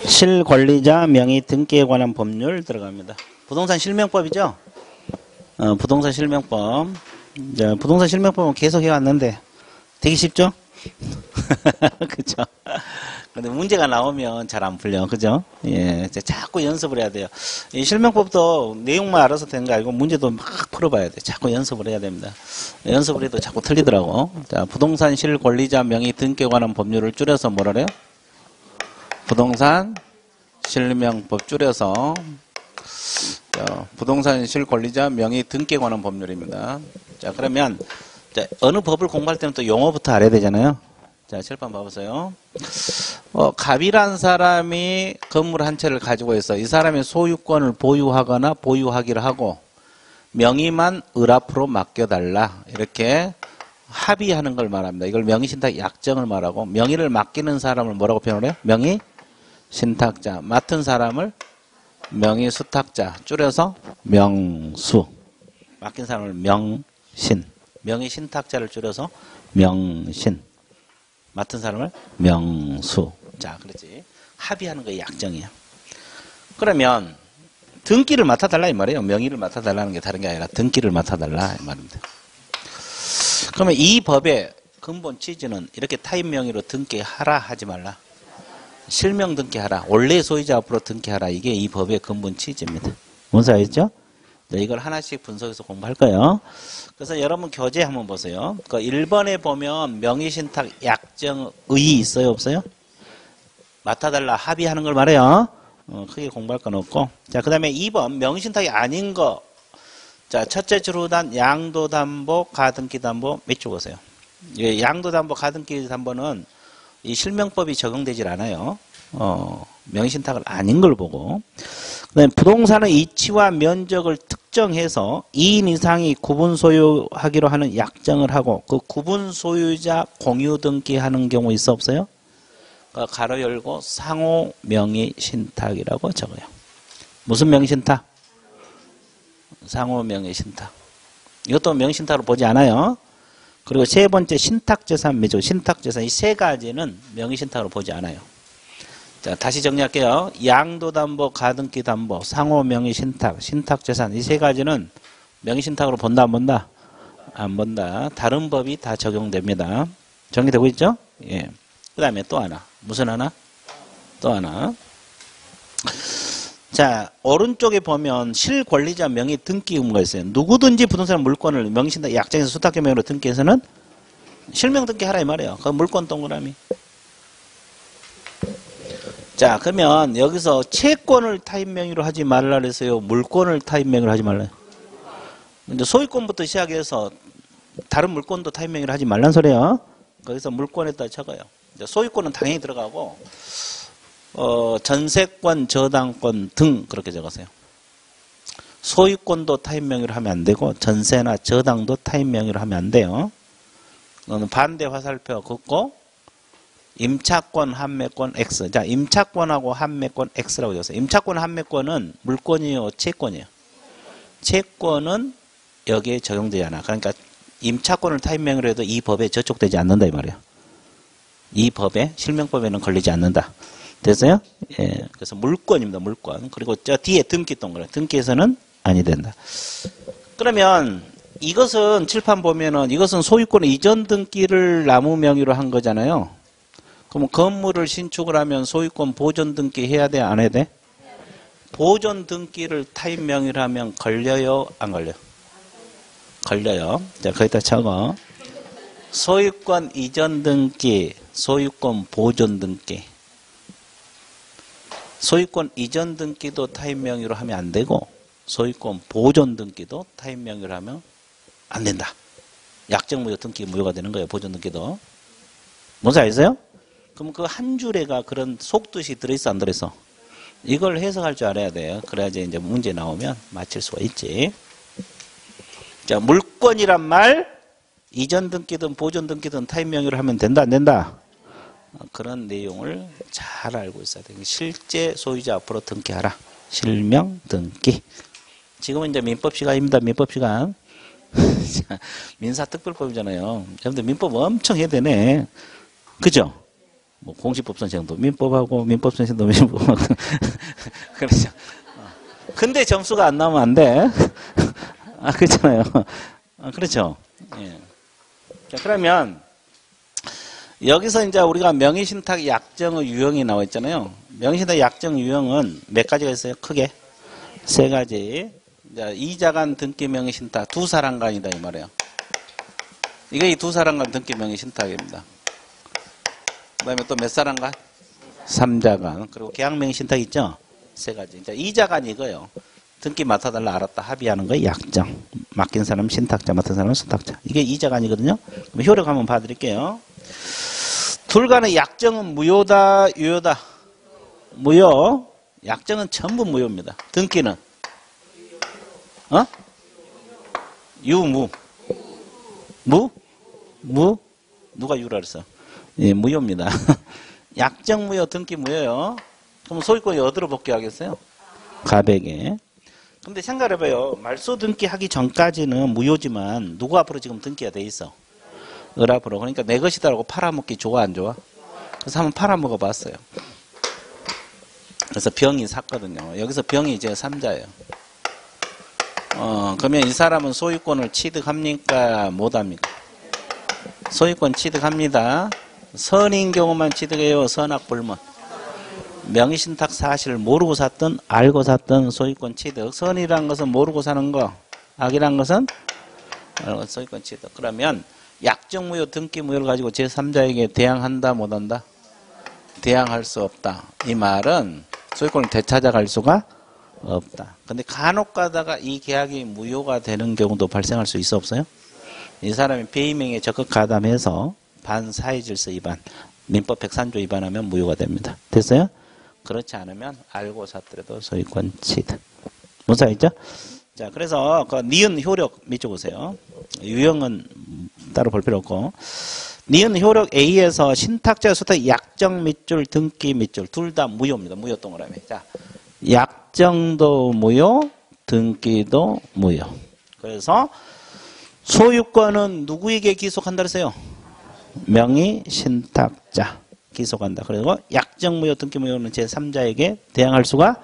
실권리자 명의 등기에 관한 법률 들어갑니다. 부동산 실명법이죠. 부동산 실명법. 이제 부동산 실명법은 계속 해왔는데 되게 쉽죠? 그죠? 근데 문제가 나오면 잘 안 풀려. 그죠? 예. 자꾸 연습을 해야 돼요. 이 실명법도 내용만 알아서 되는 거 아니고 문제도 막 풀어봐야 돼. 자꾸 연습을 해야 됩니다. 연습을 해도 자꾸 틀리더라고. 자, 부동산 실권리자 명의 등기에 관한 법률을 줄여서 뭐라 그래요? 부동산 실명법 줄여서 부동산 실권리자 명의 등기에 관한 법률입니다. 자, 그러면 자, 어느 법을 공부할 때는 또 용어부터 알아야 되잖아요. 자, 칠판 봐보세요. 갑이란 사람이 건물 한 채를 가지고 있어. 이 사람의 소유권을 보유하거나 보유하기를 하고 명의만 을 앞으로 맡겨달라. 이렇게 합의하는 걸 말합니다. 이걸 명의신탁 약정을 말하고 명의를 맡기는 사람을 뭐라고 표현을 해요? 명의신탁자. 맡은 사람을 명의수탁자. 줄여서 명수. 맡긴 사람을 명신. 명의신탁자를 줄여서 명신. 맡은 사람을 명수. 자, 그렇지. 합의하는 거 약정이야. 그러면 등기를 맡아달라 이 말이에요. 명의를 맡아달라는 게 다른 게 아니라 등기를 맡아달라 이 말입니다. 그러면 이 법의 근본 취지는 이렇게 타입 명의로 등기하라 하지 말라. 실명 등기하라. 원래 소유자 앞으로 등기하라. 이게 이 법의 근본 취지입니다. 뭔지 알겠죠? 네, 이걸 하나씩 분석해서 공부할 거예요. 그래서 여러분 교재 한번 보세요. 그 1번에 보면 명의신탁 약정의 있어요? 없어요? 맡아달라 합의하는 걸 말해요. 크게 공부할 건 없고. 자, 그 다음에 2번 명의신탁이 아닌 거. 자, 첫째 주루단 양도담보 가등기담보 몇 줄 보세요. 예, 양도담보 가등기담보는 이 실명법이 적용되질 않아요. 명의신탁을 아닌 걸 보고. 그다음에 부동산의 이치와 면적을 특정해서 2인 이상이 구분 소유하기로 하는 약정을 하고 그 구분 소유자 공유 등기하는 경우 있어 없어요? 가로 열고 상호 명의신탁이라고 적어요. 무슨 명의신탁? 상호 명의신탁. 이것도 명의신탁으로 보지 않아요. 그리고 세 번째 신탁재산 매조, 신탁재산 이 세 가지는 명의신탁으로 보지 않아요. 자, 다시 정리할게요. 양도담보, 가등기담보, 상호명의신탁, 신탁재산 이 세 가지는 명의신탁으로 본다 안 본다? 안 본다. 다른 법이 다 적용됩니다. 정리되고 있죠? 예. 그 다음에 또 하나. 무슨 하나? 또 하나. 자, 오른쪽에 보면 실권리자 명의 등기 의무가 있어요. 누구든지 부동산 물건을 명의신탁 약정에서 수탁계명으로 등기해서는 실명 등기하라 이 말이에요. 그 물건 동그라미. 자, 그러면 여기서 채권을 타입 명의로 하지 말라 그랬어요. 물건을 타입 명의로 하지 말라요. 이제 소유권부터 시작해서 다른 물건도 타입 명의로 하지 말란 소리예요. 거기서 물건에다 적어요. 이제 소유권은 당연히 들어가고 전세권, 저당권 등 그렇게 적으세요. 소유권도 타입 명의로 하면 안 되고 전세나 저당도 타입 명의로 하면 안 돼요. 반대 화살표 긋고 임차권, 판매권 X. 자, 임차권하고 판매권 X라고 적었어요. 임차권, 판매권은 물권이에요, 채권이에요. 채권은 여기에 적용되지 않아. 그러니까 임차권을 타입 명의로 해도 이 법에 저촉되지 않는다 이 말이에요. 이 법에 실명법에는 걸리지 않는다. 됐어요? 예. 그래서 물권입니다. 물권. 그리고 저 뒤에 등기 동그라미. 등기에서는 아니 된다. 그러면 이것은 칠판 보면은 이것은 소유권의 이전 등기를 나무 명의로 한 거잖아요. 그럼 건물을 신축을 하면 소유권 보존 등기 해야 돼? 안 해야 돼? 보존 등기를 타입 명의로 하면 걸려요? 안 걸려요? 걸려요. 자, 거기다 적어. 소유권 이전 등기, 소유권 보존 등기. 소유권 이전 등기도 타입 명의로 하면 안 되고 소유권 보존 등기도 타입 명의로 하면 안 된다. 약정무효 등기 무효가 되는 거예요. 보존 등기도. 뭔지 아세요? 그럼 그 한 줄에가 그런 속뜻이 들어있어 안 들어있어? 이걸 해석할 줄 알아야 돼요. 그래야지 이제 문제 나오면 맞힐 수가 있지. 자, 물권이란 말 이전 등기든 보존 등기든 타입 명의로 하면 된다 안 된다? 그런 내용을 잘 알고 있어야 돼요. 실제 소유자 앞으로 등기하라. 실명 등기. 지금은 이제 민법 시간입니다. 민법 시간. 민사특별법이잖아요. 여러분들 민법 엄청 해야 되네. 그죠? 뭐 공시법선생도 민법하고 민법선생도 민법하고 그렇죠. 근데 점수가 안 나오면 안 돼. 아, 그렇잖아요. 아, 그렇죠. 예. 자, 그러면 여기서 이제 우리가 명의신탁 약정의 유형이 나와 있잖아요. 명의신탁 약정 유형은 몇 가지가 있어요? 크게 세 가지. 자, 이자간 등기 명의신탁 두 사람간이다 이 말이에요. 이게 이 두 사람간 등기 명의신탁입니다. 그다음에 또 몇 사람간? 3자간. 그리고 계약 명의신탁 있죠? 세 가지. 자, 이자간 이거요. 등기 맡아달라 알았다 합의하는 거예요. 약정. 맡긴 사람 신탁자, 맡은 사람은 수탁자. 이게 이자간이거든요. 그럼 효력 한번 봐드릴게요. 둘 간의 약정은 무효다, 유효다? 무효. 약정은 전부 무효입니다. 등기는? 유무. 무? 누가 유라 그랬어? 예, 무효입니다. 약정 무효, 등기 무효요. 그럼 소유권이 어디로 복귀하겠어요? 가백에. 근데 생각해봐요. 말소 등기 하기 전까지는 무효지만 누구 앞으로 지금 등기가 돼 있어? 을 앞으로. 그러니까 내 것이다라고 팔아먹기 좋아 안 좋아? 그래서 한번 팔아먹어 봤어요. 그래서 병이 샀거든요. 여기서 병이 이제 3자예요. 그러면 이 사람은 소유권을 취득합니까? 못합니까? 소유권 취득합니다. 선인 경우만 취득해요. 선악불문. 명의신탁 사실을 모르고 샀든 알고 샀든 소유권 취득. 선이라는 것은 모르고 사는 거. 악이라는 것은 소유권 취득. 그러면 약정무효, 등기무효를 가지고 제3자에게 대항한다 못한다? 대항할 수 없다. 이 말은 소유권을 되찾아갈 수가 없다. 근데 간혹 가다가 이 계약이 무효가 되는 경우도 발생할 수 있어 없어요? 이 사람이 배임행위에 적극 가담해서 반사회질서 위반, 민법 103조 위반하면 무효가 됩니다. 됐어요? 그렇지 않으면 알고 샀더라도 소유권 취득. 무슨 말이죠? 자, 그래서 그 니은 효력 밑줄 보세요. 유형은 따로 볼 필요 없고. 니은 효력 A에서 신탁자 수탁 약정 밑줄, 등기 밑줄 둘 다 무효입니다. 무효 동그라미. 자, 약정도 무효, 등기도 무효. 그래서 소유권은 누구에게 기속한다 그랬어요? 명의 신탁자 기속한다. 그리고 약정 무효, 등기 무효는 제3자에게 대항할 수가.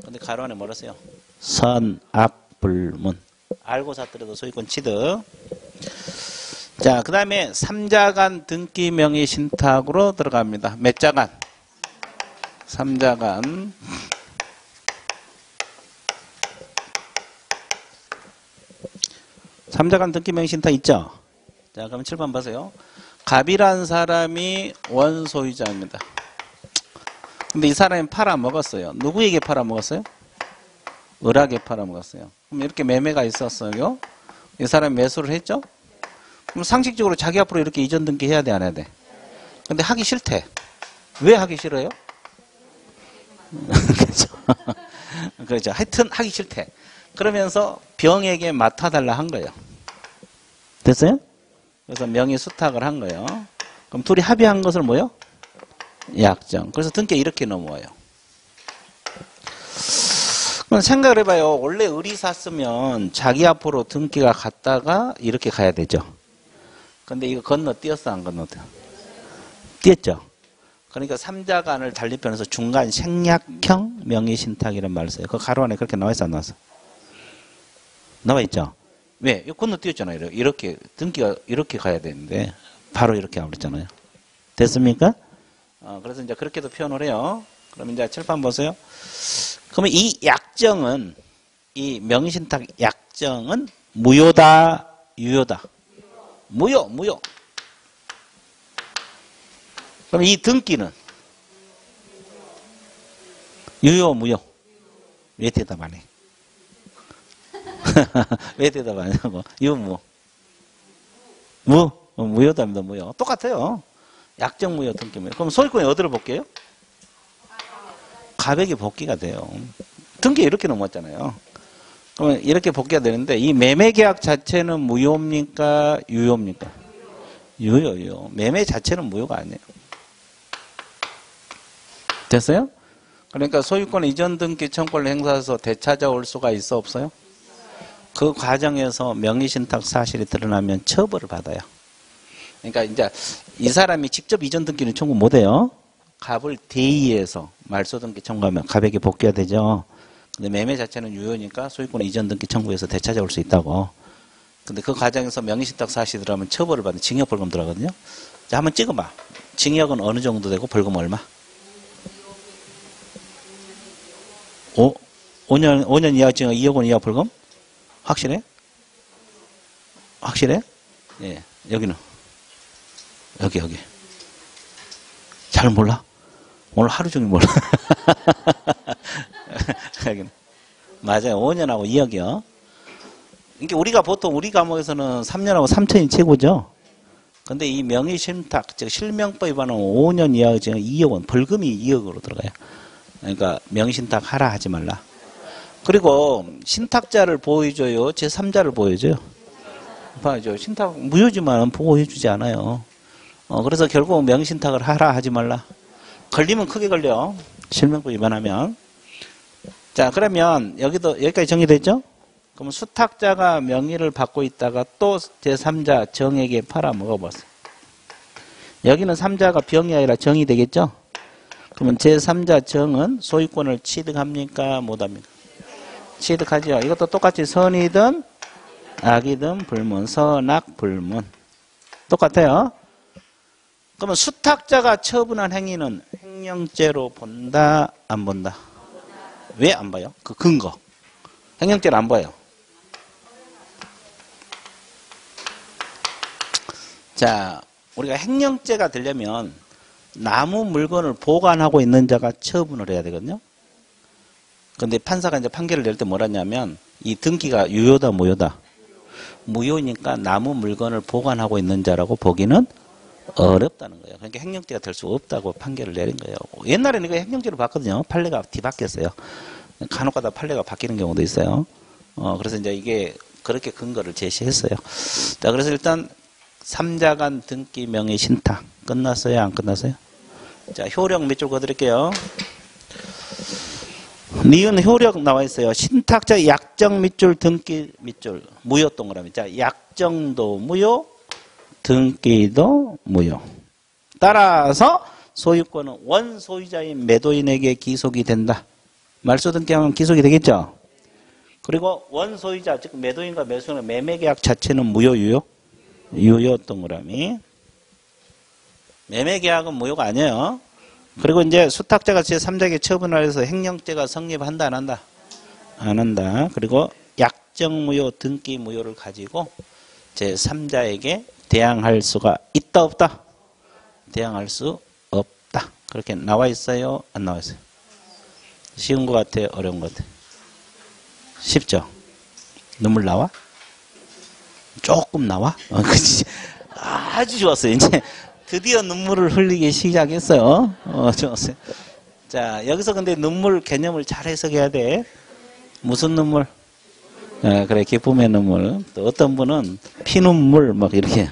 근데 가로 안에 뭐라 써요? 선악불문. 알고 샀더라도 소유권 취득. 자, 그 다음에 3자간 등기 명의 신탁으로 들어갑니다. 몇 자간? 3자간. 삼자간 등기 명의 신탁 있죠? 자, 그럼 7번 보세요. 갑이란 사람이 원소유자입니다. 근데 이 사람이 팔아먹었어요. 누구에게 팔아먹었어요? 을에게 팔아먹었어요. 그럼 이렇게 매매가 있었어요. 이 사람이 매수를 했죠? 그럼 상식적으로 자기 앞으로 이렇게 이전 등기 해야 돼, 안 해야 돼? 근데 하기 싫대. 왜 하기 싫어요? 그렇죠. 그렇죠. 하여튼 하기 싫대. 그러면서 병에게 맡아달라 한 거예요. 됐어요? 그래서 명의 수탁을 한 거예요. 그럼 둘이 합의한 것을 뭐요? 약정. 그래서 등기에 이렇게 넘어와요. 그럼 생각을 해봐요. 원래 을이 샀으면 자기 앞으로 등기가 갔다가 이렇게 가야 되죠. 근데 이거 건너뛰었어, 안 건너뛰어? 뛰었죠. 그러니까 3자간을 달리편에서 중간 생략형 명의신탁이라는 말을 써요. 그 가로 안에 그렇게 나와 있어, 안 나와서? 나와 있죠? 왜? 이거 건너뛰었잖아요. 이렇게, 등기가 이렇게 가야 되는데, 바로 이렇게 가버렸잖아요. 됐습니까? 그래서 이제 그렇게도 표현을 해요. 그럼 이제 칠판 보세요. 그러면 이 약정은, 이 명의신탁 약정은 무효다, 유효다? 무효, 무효. 그럼 이 등기는? 유효, 무효? 왜 대답 안 해? 왜 대답 안 하냐고? 유무. 무효답니다, 무효. 똑같아요. 약정 무효, 등기 무효. 그럼 소유권이 어디로 볼게요? 가백이 복귀가 돼요. 등기 이렇게 넘었잖아요. 그러면 이렇게 복귀가 되는데 이 매매계약 자체는 무효입니까? 유효입니까? 유효. 매매 자체는 무효가 아니에요. 됐어요? 그러니까 소유권 이전 등기 청구를 행사해서 되찾아올 수가 있어 없어요? 그 과정에서 명의신탁 사실이 드러나면 처벌을 받아요. 그러니까 이제 이 사람이 직접 이전 등기는 청구 못 해요. 갑을 대의해서 말소 등기 청구하면 갑에게 복귀가 되죠. 근데 매매 자체는 유효니까 소유권 이전 등기 청구해서 되찾아올 수 있다고. 근데 그 과정에서 명의신탁 사실이 들어가면 처벌을 받는 징역 벌금 들어가거든요. 자, 한번 찍어봐. 징역은 어느 정도 되고 벌금 얼마? 5년 이하 징역 2억 원 이하 벌금? 확실해? 확실해? 예, 여기는. 여기. 잘 몰라? 오늘 하루 종일 몰라. 여기는. 맞아요. 5년하고 2억이요. 그러니까 우리가 보통 우리 과목에서는 3년하고 3천이 최고죠. 근데 이 명의신탁, 즉 실명법 위반은 5년 이하 징역 2억 원, 벌금이 2억으로 들어가요. 그러니까 명의신탁 하라 하지 말라. 그리고 신탁자를 보호해줘요? 제3자를 보호해줘요? 봐야죠. 신탁 무효지만 보호해주지 않아요. 그래서 결국 명의신탁을 하라 하지 말라. 걸리면 크게 걸려. 실명법 위반하면. 자, 그러면 여기까지 정리됐죠? 그럼 수탁자가 명의를 받고 있다가 또 제3자 정에게 팔아먹어버렸어요. 여기는 3자가 병이 아니라 정이 되겠죠? 그러면 제3자 정은 소유권을 취득합니까? 못합니까? 취득하죠. 이것도 똑같이 선이든 악이든 불문, 선악, 불문. 똑같아요. 그러면 수탁자가 처분한 행위는 횡령죄로 본다, 안 본다? 왜 안 봐요? 그 근거. 횡령죄를 안 봐요. 자, 우리가 횡령죄가 되려면 남의 물건을 보관하고 있는 자가 처분을 해야 되거든요. 근데 판사가 이제 판결을 낼 때 뭐라냐면 이 등기가 유효다, 무효다? 무효니까 남의 물건을 보관하고 있는 자라고 보기는 어렵다는 거예요. 그러니까 횡령죄가 될 수 없다고 판결을 내린 거예요. 옛날에는 이거 횡령죄로 봤거든요. 판례가 뒤바뀌었어요. 간혹가다 판례가 바뀌는 경우도 있어요. 그래서 이제 이게 그렇게 근거를 제시했어요. 자, 그래서 일단 3자 간 등기 명의 신탁 끝났어요? 안 끝났어요? 자, 효력 몇 줄 거드릴게요. 니은 효력 나와 있어요. 신탁자 약정 밑줄 등기 밑줄 무효 동그라미. 자, 약정도 무효, 등기도 무효. 따라서 소유권은 원소유자인 매도인에게 기속이 된다. 말소 등기하면 기속이 되겠죠. 그리고 원소유자 즉 매도인과 매수인의 매매계약 자체는 무효, 유효? 유효 동그라미. 매매계약은 무효가 아니에요. 그리고 이제 수탁자가 제3자에게 처분을 해서 횡령죄가 성립한다, 안 한다? 안 한다. 그리고 약정무효, 등기무효를 가지고 제3자에게 대항할 수가 있다, 없다? 대항할 수 없다. 그렇게 나와 있어요? 안 나와 있어요? 쉬운 것 같아요? 어려운 것 같아요? 쉽죠? 눈물 나와? 조금 나와? 그치. 아주 좋았어요. 이제 드디어 눈물을 흘리기 시작했어요. 좋았어요. 자, 여기서 근데 눈물 개념을 잘 해석해야 돼. 무슨 눈물? 그래, 기쁨의 눈물. 또 어떤 분은 피눈물, 막 이렇게.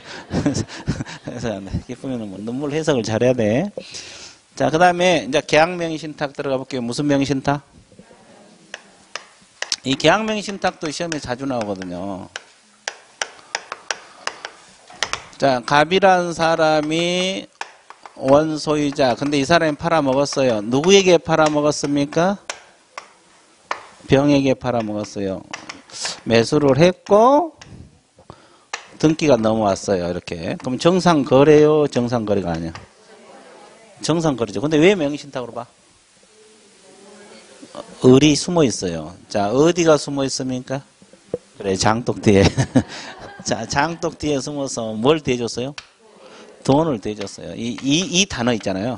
그래서 기쁨의 눈물. 눈물 해석을 잘해야 돼. 자, 그 다음에 이제 계약명의신탁 들어가 볼게요. 무슨 명의신탁? 이 계약명의신탁도 시험에 자주 나오거든요. 자, 갑이라는 사람이 원소유자. 근데 이 사람이 팔아먹었어요. 누구에게 팔아먹었습니까? 병에게 팔아먹었어요. 매수를 했고 등기가 넘어왔어요. 이렇게. 그럼 정상거래요? 정상거래가 아니야? 정상거래죠. 근데 왜 명의신탁으로 봐? 을이 숨어 있어요. 자, 어디가 숨어 있습니까? 그래, 장독 뒤에. 자, 장독 뒤에 숨어서 뭘 대줬어요? 돈을 대줬어요. 이 단어 있잖아요.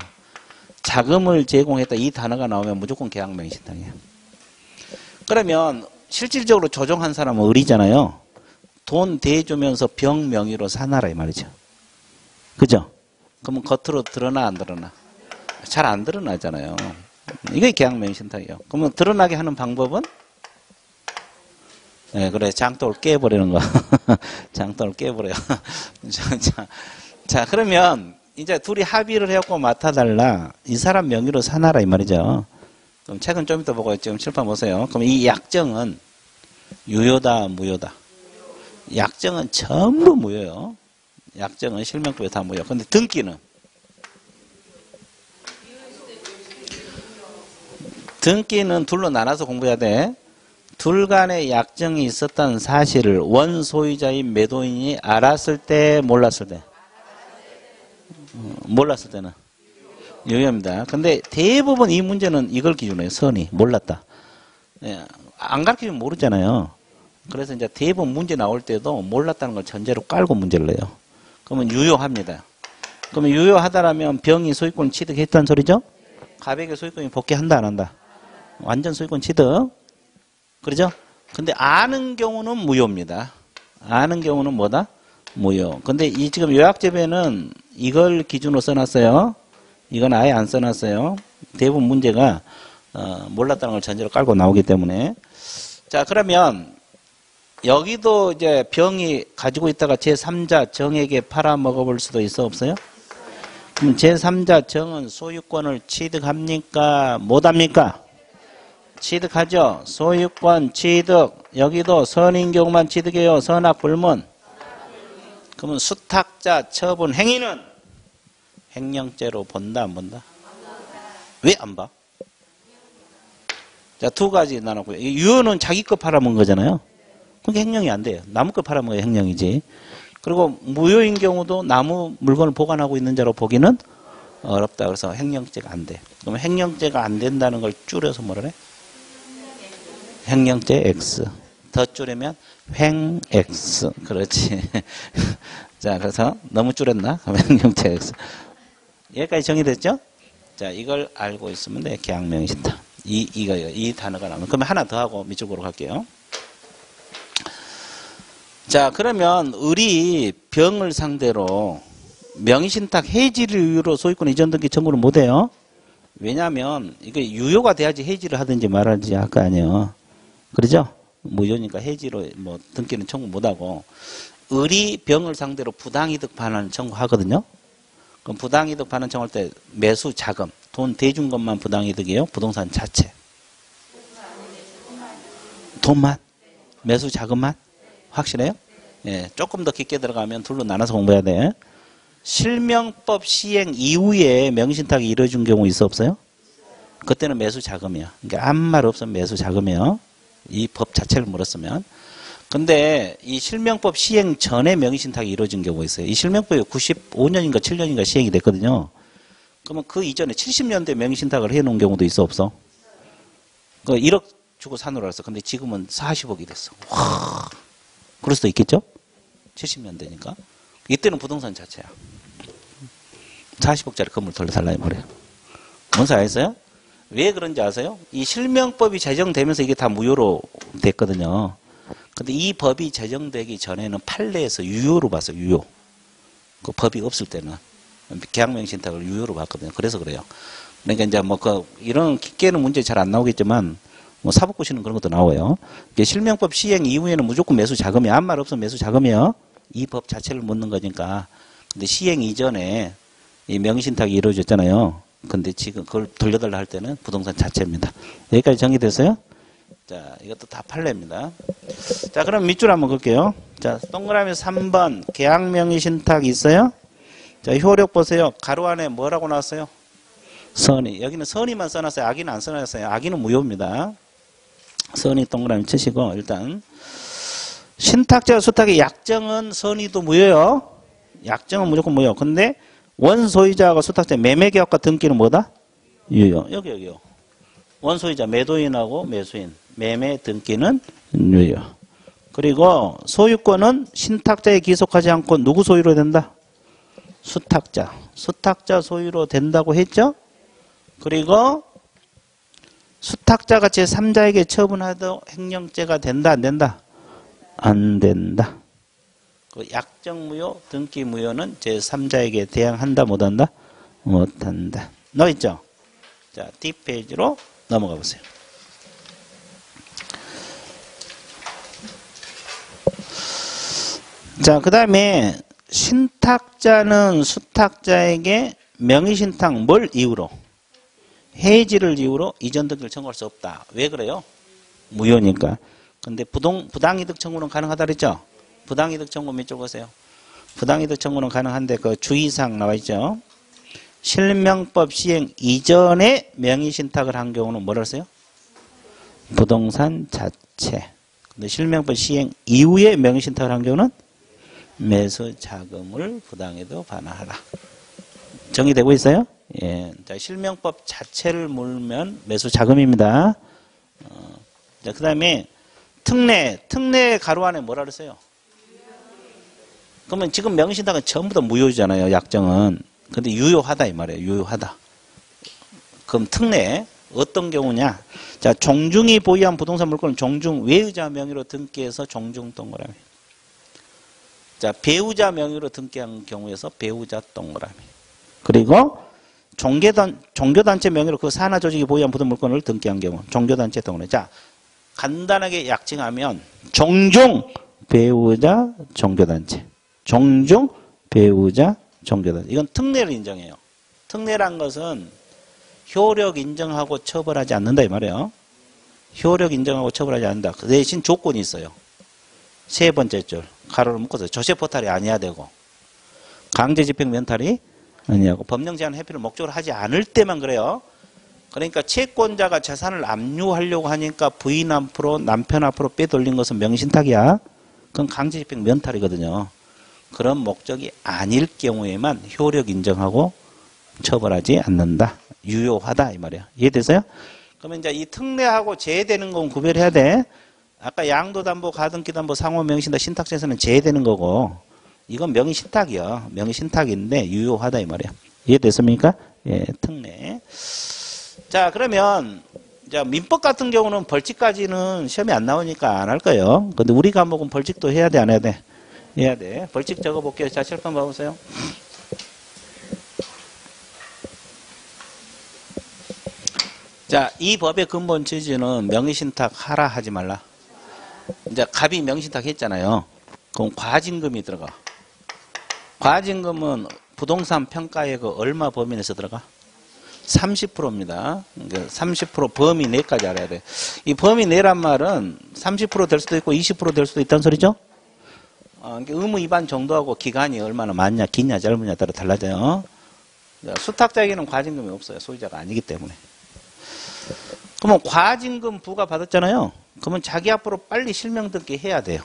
자금을 제공했다. 이 단어가 나오면 무조건 계약명의신탁이에요. 그러면 실질적으로 조정한 사람은 을이잖아요. 돈 대주면서 병 명의로 사나라 이 말이죠. 그죠? 그러면 겉으로 드러나 안 드러나? 잘 안 드러나잖아요. 이게 계약명의신탁이에요. 그러면 드러나게 하는 방법은? 네, 그래. 장독을 깨버리는 거. 장독을 깨버려요. 자, 그러면 이제 둘이 합의를 해갖고 맡아달라. 이 사람 명의로 사나라 이 말이죠. 그럼 책은 좀 이따 보고 지금 칠판 보세요. 그럼 이 약정은 유효다, 무효다? 약정은 전부 무효예요. 약정은 실명법에 다 무효. 근데 등기는? 등기는 둘로 나눠서 공부해야 돼. 둘 간의 약정이 있었다는 사실을 원 소유자인 매도인이 알았을 때, 몰랐을 때? 몰랐을 때는 유효입니다. 근데 대부분 이 문제는 이걸 기준으로 해요. 선이 몰랐다. 예, 안 가르치면 모르잖아요. 그래서 이제 대부분 문제 나올 때도 몰랐다는 걸 전제로 깔고 문제를 내요. 그러면 유효합니다. 그러면 유효하다라면 병이 소유권 취득했다는 소리죠? 가백의 소유권이 복귀한다 안 한다? 완전 소유권 취득. 그러죠? 근데 아는 경우는 무효입니다. 아는 경우는 뭐다? 무효. 근데 이 지금 요약집에는 이걸 기준으로 써놨어요. 이건 아예 안 써놨어요. 대부분 문제가 몰랐다는 걸 전제로 깔고 나오기 때문에. 자, 그러면 여기도 이제 병이 가지고 있다가 제3자 정에게 팔아먹어볼 수도 있어 없어요? 그럼 제3자 정은 소유권을 취득합니까? 못합니까? 취득하죠. 소유권 취득. 여기도 선인 경우만 취득해요. 선악 불문. 그러면 수탁자 처분 행위는 횡령죄로 본다 안 본다? 왜 안 봐? 자, 두 가지 나눴고요. 유효는 자기 거 팔아먹은 거잖아요. 그게 횡령이 안 돼요. 남의 거 팔아먹어야 횡령이지. 그리고 무효인 경우도 나무 물건을 보관하고 있는 자로 보기는 어렵다. 그래서 횡령죄가 안 돼. 그러면 횡령죄가 안 된다는 걸 줄여서 뭐라 그래? 횡령죄 X. 더 줄이면 횡X. 그렇지. 자, 그래서 너무 줄였나? 횡령죄 X. 여기까지 정의됐죠? 자, 이걸 알고 있으면 돼. 계약명의신탁. 이 단어가 나오면. 그러면 하나 더 하고 밑쪽으로 갈게요. 자, 그러면 우리 병을 상대로 명의신탁 해지를 이유로 소유권 이전 등기 청구를 못해요. 왜냐하면 이게 유효가 돼야지 해지를 하든지 말하든지 할 거 아니에요. 그러죠? 무효니까 해지로 뭐 등기는 청구 못하고 의리 병을 상대로 부당이득 반환을 청구하거든요. 그럼 부당이득 반환 청구할 때 매수 자금, 돈 대준 것만 부당이득이에요? 부동산 자체? 돈만? 매수 자금만? 확실해요? 예, 조금 더 깊게 들어가면 둘로 나눠서 공부해야 돼. 실명법 시행 이후에 명의신탁이 이루어진 경우 있어 없어요? 그때는 매수 자금이야. 그러니까 아무 말 없으면 매수 자금이에요. 이 법 자체를 물었으면. 근데 이 실명법 시행 전에 명의신탁이 이루어진 경우가 있어요. 이 실명법이 95년인가 7년인가 시행이 됐거든요. 그러면 그 이전에 70년대 명의신탁을 해놓은 경우도 있어 없어? 그 1억 주고 사놓으라 했어. 근데 지금은 40억이 됐어. 와, 그럴 수도 있겠죠? 70년대니까. 이때는 부동산 자체야. 40억짜리 건물 돌려달라 해버려요. 뭔지 아세요? 왜 그런지 아세요? 이 실명법이 제정되면서 이게 다 무효로 됐거든요. 근데 이 법이 제정되기 전에는 판례에서 유효로 봤어요. 유효. 그 법이 없을 때는 계약명의신탁을 유효로 봤거든요. 그래서 그래요. 그러니까 이제 뭐 이런 깊게는 문제 잘 안 나오겠지만 뭐 사법고시는 그런 것도 나와요. 실명법 시행 이후에는 무조건 매수 자금이 아무 말 없으면 매수 자금이요. 이 법 자체를 묻는 거니까. 근데 시행 이전에 이 명의신탁이 이루어졌잖아요. 근데 지금 그걸 돌려달라 할 때는 부동산 자체입니다. 여기까지 정리됐어요? 자, 이것도 다 판례입니다. 자, 그럼 밑줄 한번 걸게요. 자, 동그라미 3번 계약명의신탁 있어요? 자, 효력 보세요. 가로 안에 뭐라고 나왔어요? 선의. 여기는 선의만 써놨어요. 악의는 안 써놨어요. 악의는 무효입니다. 선의 동그라미 치시고 일단 신탁자 수탁의 약정은 선의도 무효요. 약정은 무조건 무효. 근데 원소유자하고 수탁자 매매계약과 등기는 뭐다? 유효. 여기요. 원소유자 매도인하고 매수인 매매 등기는 유효. 그리고 소유권은 신탁자에 기속하지 않고 누구 소유로 된다? 수탁자. 수탁자 소유로 된다고 했죠? 그리고 수탁자가 제3자에게 처분하도 횡령죄가 된다 안 된다? 안 된다. 그 약정 무효, 등기 무효는 제3자에게 대항한다 못한다? 못한다. 나와 있죠? 자, 뒷페이지로 넘어가 보세요. 자, 그 다음에 신탁자는 수탁자에게 명의신탁 뭘 이유로? 해지를 이유로 이전 등기를 청구할 수 없다. 왜 그래요? 무효니까. 근데 부당이득 청구는 가능하다 그랬죠? 부당이득 청구 밑줄 보세요. 부당이득 청구는 가능한데 그 주의사항 나와 있죠. 실명법 시행 이전에 명의신탁을 한 경우는 뭐라 했어요? 부동산 자체. 근데 실명법 시행 이후에 명의신탁을 한 경우는 매수자금을 부당이득 반환하라. 정의되고 있어요? 예. 자, 실명법 자체를 물면 매수자금입니다. 자, 그 다음에 특례 가로 안에 뭐라 그랬어요? 그러면 지금 명의신탁은 전부 다 무효잖아요. 약정은. 근데 유효하다 이 말이에요. 유효하다. 그럼 특례 어떤 경우냐? 자, 종중이 보유한 부동산 물건을 종중 외의자 명의로 등기해서 종중 동그라미. 자, 배우자 명의로 등기한 경우에서 배우자 동그라미. 그리고 종교단체 명의로 그 산하 조직이 보유한 부동 물건을 등기한 경우 종교단체 동그라미. 자, 간단하게 약칭하면 종중 배우자 종교단체. 종중 배우자 종교단체. 이건 특례를 인정해요. 특례란 것은 효력 인정하고 처벌하지 않는다 이 말이에요. 효력 인정하고 처벌하지 않는다. 그 대신 조건이 있어요. 세 번째 줄 가로를 묶어서 조세포탈이 아니어야 되고 강제집행 면탈이 아니하고 법령 제한 회피를 목적으로 하지 않을 때만 그래요. 그러니까 채권자가 재산을 압류하려고 하니까 부인 앞으로 남편 앞으로 빼돌린 것은 명의신탁이야. 그건 강제집행 면탈이거든요. 그런 목적이 아닐 경우에만 효력 인정하고 처벌하지 않는다. 유효하다 이 말이야. 이해됐어요? 그러면 이제 이 특례하고 제외되는 건 구별해야 돼. 아까 양도담보, 가등기담보, 상호명의신탁, 신탁제에서는 제외되는 거고 이건 명의신탁이야. 명의신탁인데 유효하다 이 말이야. 이해됐습니까? 예, 특례. 자, 그러면 자, 민법 같은 경우는 벌칙까지는 시험이 안 나오니까 안 할 거예요. 근데 우리 과목은 벌칙도 해야 돼, 안 해야 돼? 해야 돼. 벌칙 적어볼게요. 자, 칠판 봐보세요. 자, 이 법의 근본 취지는 명의신탁 하라 하지 말라. 이제 갑이 명의신탁 했잖아요. 그럼 과징금이 들어가. 과징금은 부동산 평가액의 얼마 범위 내에서 들어가? 30%입니다. 30% 범위 내까지 알아야 돼. 이 범위 내란 말은 30% 될 수도 있고 20% 될 수도 있다는 소리죠? 의무 위반 정도하고 기간이 얼마나 많냐, 기냐, 짧으냐에 따라 달라져요. 수탁자에게는 과징금이 없어요. 소유자가 아니기 때문에. 그러면 과징금 부과 받았잖아요. 그러면 자기 앞으로 빨리 실명 등기 해야 돼요.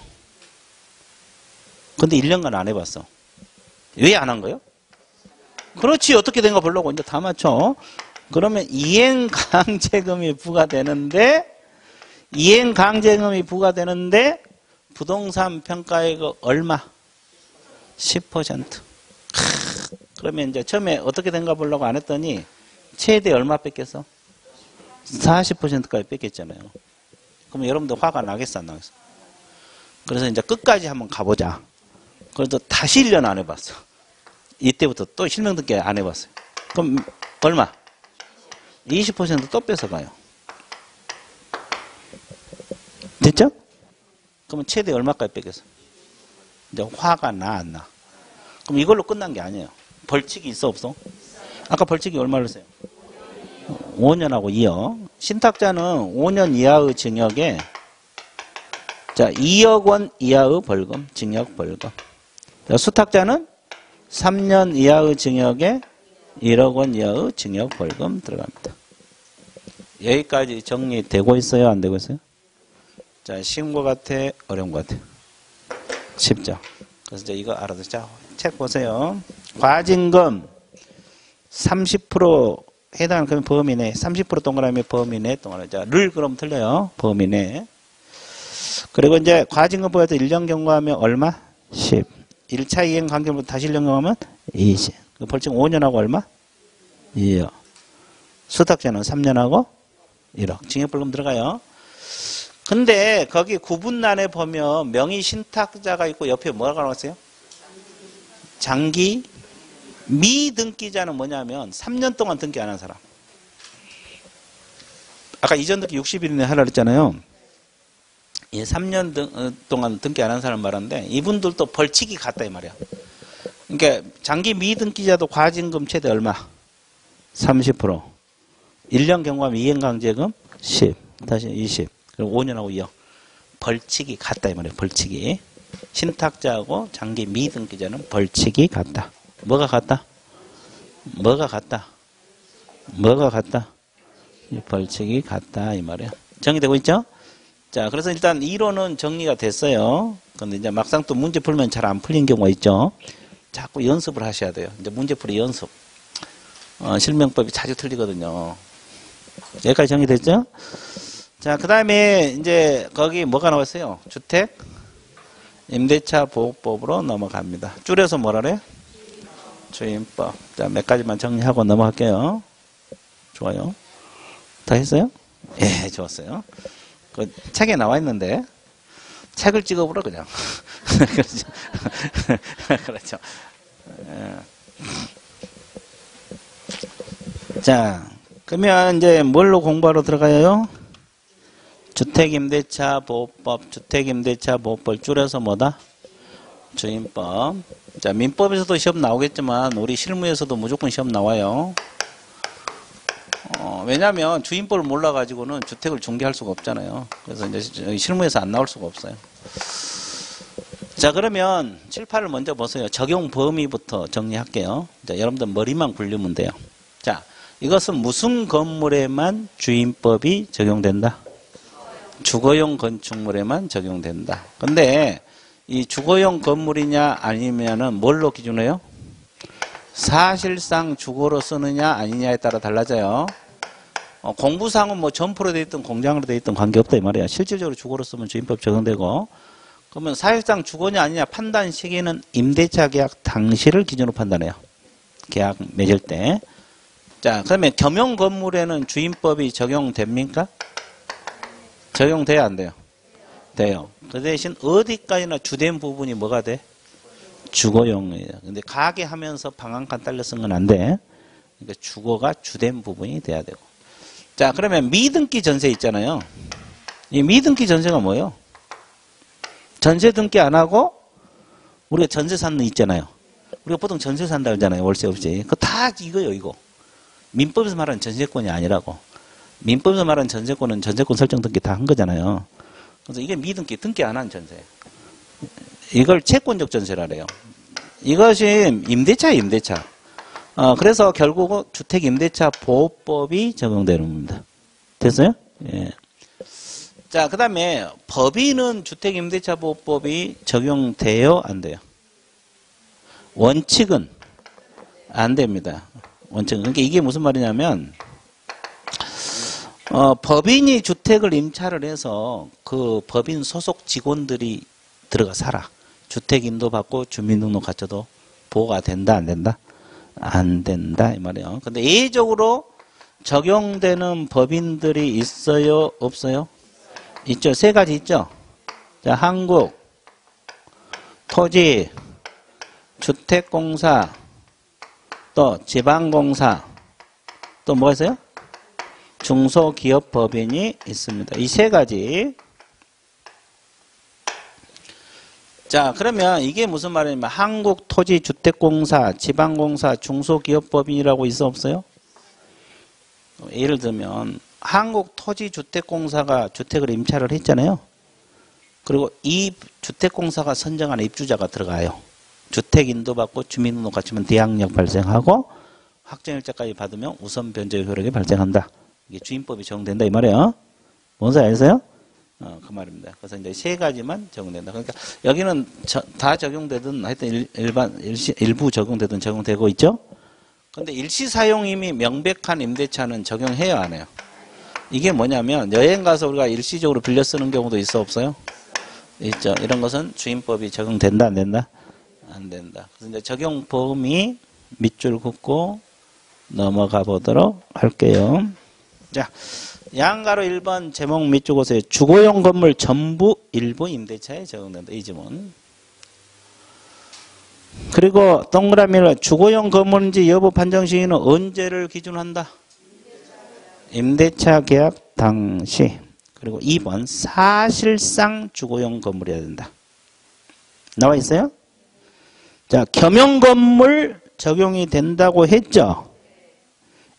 근데 1년간 안 해봤어. 왜 안 한 거예요? 그렇지. 어떻게 된가 보려고 이제 다 맞춰. 그러면 이행강제금이 부과되는데 부동산 평가액 얼마? 10%. 그러면 이제 처음에 어떻게 된가 보려고 안 했더니 최대 얼마 뺏겼어? 40%까지 뺏겼잖아요. 그럼 여러분들 화가 나겠어, 안 나겠어? 그래서 이제 끝까지 한번 가보자. 그래도 다시 1년 안 해봤어. 이때부터 또 실명 등기 안 해봤어요. 그럼 얼마? 20% 또 뺏어가요. 됐죠? 그러면 최대 얼마까지 뺏겼어? 이제 화가 나, 안 나? 그럼 이걸로 끝난 게 아니에요. 벌칙이 있어, 없어? 아까 벌칙이 얼마를 했어요? 5년하고 2억. 신탁자는 5년 이하의 징역에 자 2억 원 이하의 벌금, 징역 벌금. 자, 수탁자는 3년 이하의 징역에 1억 원 이하의 징역 벌금 들어갑니다. 여기까지 정리되고 있어요? 안 되고 있어요? 자, 쉬운 것 같아? 어려운 것 같아? 쉽죠? 그래서 이제 이거 알아서 자, 책 보세요. 과징금 30% 해당하는 범위 내 30% 동그라미 범위 내 동그라미. 자, 를 그럼 틀려요. 범위 내. 그리고 이제 과징금 보여서 1년 경과하면 얼마? 10. 1차 이행 관계부터 다시 1년 경과하면 20. 벌칙 5년하고 얼마? 2억. 수탁자는 3년하고 1억. 징역벌금 들어가요. 근데 거기 구분란에 보면 명의신탁자가 있고 옆에 뭐라고 나왔어요? 장기 미등기자는 뭐냐면 3년 동안 등기 안 한 사람. 아까 이전 등기 60일 이내 하라 그랬잖아요. 예, 3년 동안 등기 안 한 사람 말하는데 이분들도 벌칙이 같다 이 말이야. 그러니까 장기 미등기자도 과징금 최대 얼마? 30%. 1년 경과하면 이행강제금 10. 다시 20. 그리고 5년하고 2억. 벌칙이 같다 이 말이에요. 벌칙이. 신탁자하고 장기 미등기자는 벌칙이 같다. 뭐가 같다? 뭐가 같다? 뭐가 같다? 벌칙이 같다 이 말이에요. 정리되고 있죠? 자, 그래서 일단 이론은 정리가 됐어요. 근데 이제 막상 또 문제 풀면 잘 안 풀린 경우가 있죠. 자꾸 연습을 하셔야 돼요. 이제 문제풀이 연습. 실명법이 자주 틀리거든요. 여기까지 정리됐죠? 자, 그 다음에 이제 거기 뭐가 나왔어요? 주택 임대차 보호법으로 넘어갑니다. 줄여서 뭐라 그래요? 주임법. 자, 몇 가지만 정리하고 넘어갈게요. 좋아요. 다 했어요? 예, 좋았어요. 그 책에 나와 있는데 책을 찍어보라 그냥. 그렇죠. 그렇죠. 자, 그러면 이제 뭘로 공부하러 들어가요? 주택임대차 보호법, 주택임대차 보호법 줄여서 뭐다? 주임법. 자, 민법에서도 시험 나오겠지만 우리 실무에서도 무조건 시험 나와요. 왜냐하면 주임법을 몰라가지고는 주택을 중개할 수가 없잖아요. 그래서 이제 실무에서 안 나올 수가 없어요. 자, 그러면 7, 8을 먼저 보세요. 적용 범위부터 정리할게요. 자, 여러분들 머리만 굴리면 돼요. 자, 이것은 무슨 건물에만 주임법이 적용된다? 주거용 건축물에만 적용된다. 근데 이 주거용 건물이냐 아니면은 뭘로 기준해요? 사실상 주거로 쓰느냐 아니냐에 따라 달라져요. 공부상은 뭐 점포로 돼 있든 공장으로 돼 있든 관계없다 이 말이야. 실질적으로 주거로 쓰면 주임법 적용되고, 그러면 사실상 주거냐 아니냐 판단 시기는 임대차 계약 당시를 기준으로 판단해요. 계약 맺을 때. 자, 그러면 겸용 건물에는 주임법이 적용됩니까? 적용돼야 안 돼요? 돼요. 그 대신 어디까지나 주된 부분이 뭐가 돼? 주거용이에요. 근데 가게 하면서 방 한 칸 딸려 쓴 건 안 돼. 그러니까 주거가 주된 부분이 돼야 되고. 자, 그러면 미등기 전세 있잖아요. 이 미등기 전세가 뭐예요? 전세 등기 안 하고 우리가 전세 사는 데 있잖아요. 우리가 보통 전세 산다 그러잖아요. 월세 없이. 그거 다 이거예요, 이거. 민법에서 말하는 전세권이 아니라고. 민법에서 말하는 전세권은 전세권 설정 등기 다 한 거잖아요. 그래서 이게 미등기, 등기 안 한 전세. 이걸 채권적 전세라 그래요. 이것이 임대차예요, 임대차. 그래서 결국은 주택임대차 보호법이 적용되는 겁니다. 됐어요? 예. 자, 그 다음에 법인은 주택임대차 보호법이 적용돼요? 안 돼요? 원칙은 안 됩니다. 원칙은. 그러니까 이게 무슨 말이냐면, 법인이 주택을 임차를 해서 그 법인 소속 직원들이 들어가 살아. 주택 인도 받고 주민등록 갖춰도 보호가 된다, 안 된다? 안 된다, 이 말이에요. 근데 예외적으로 적용되는 법인들이 있어요, 없어요? 있죠. 세 가지 있죠. 자, 한국, 토지, 주택공사, 또 지방공사, 또 뭐가 있어요? 중소기업법인이 있습니다. 이 세 가지. 자, 그러면 이게 무슨 말이냐면 한국토지주택공사, 지방공사, 중소기업법인이라고 있어 없어요? 예를 들면 한국토지주택공사가 주택을 임차를 했잖아요. 그리고 이 주택공사가 선정한 입주자가 들어가요. 주택 인도받고 주민등록 갖추면 대항력 발생하고 확정일자까지 받으면 우선 변제 효력이 발생한다. 이게 주임법이 적용된다 이 말이에요. 뭔지 아세요? 그 말입니다. 그래서 이제 세 가지만 적용된다. 그러니까 여기는 다 적용되든 하여튼 일부 적용되든 적용되고 있죠. 근데 일시 사용임이 명백한 임대차는 적용해요, 안 해요? 이게 뭐냐면 여행 가서 우리가 일시적으로 빌려 쓰는 경우도 있어 없어요? 있죠. 이런 것은 주임법이 적용된다, 안 된다? 안 된다. 그래서 이제 적용 범위 밑줄 긋고 넘어가 보도록 할게요. 자, 양가로 1번 제목 밑줄 보세요. 주거용 건물 전부 일부 임대차에 적용된다. 이 지문. 그리고 동그라미로 주거용 건물인지 여부 판정 시기는 언제를 기준한다? 임대차 계약 당시. 그리고 2번 사실상 주거용 건물이어야 된다. 나와 있어요? 자, 겸용 건물 적용이 된다고 했죠.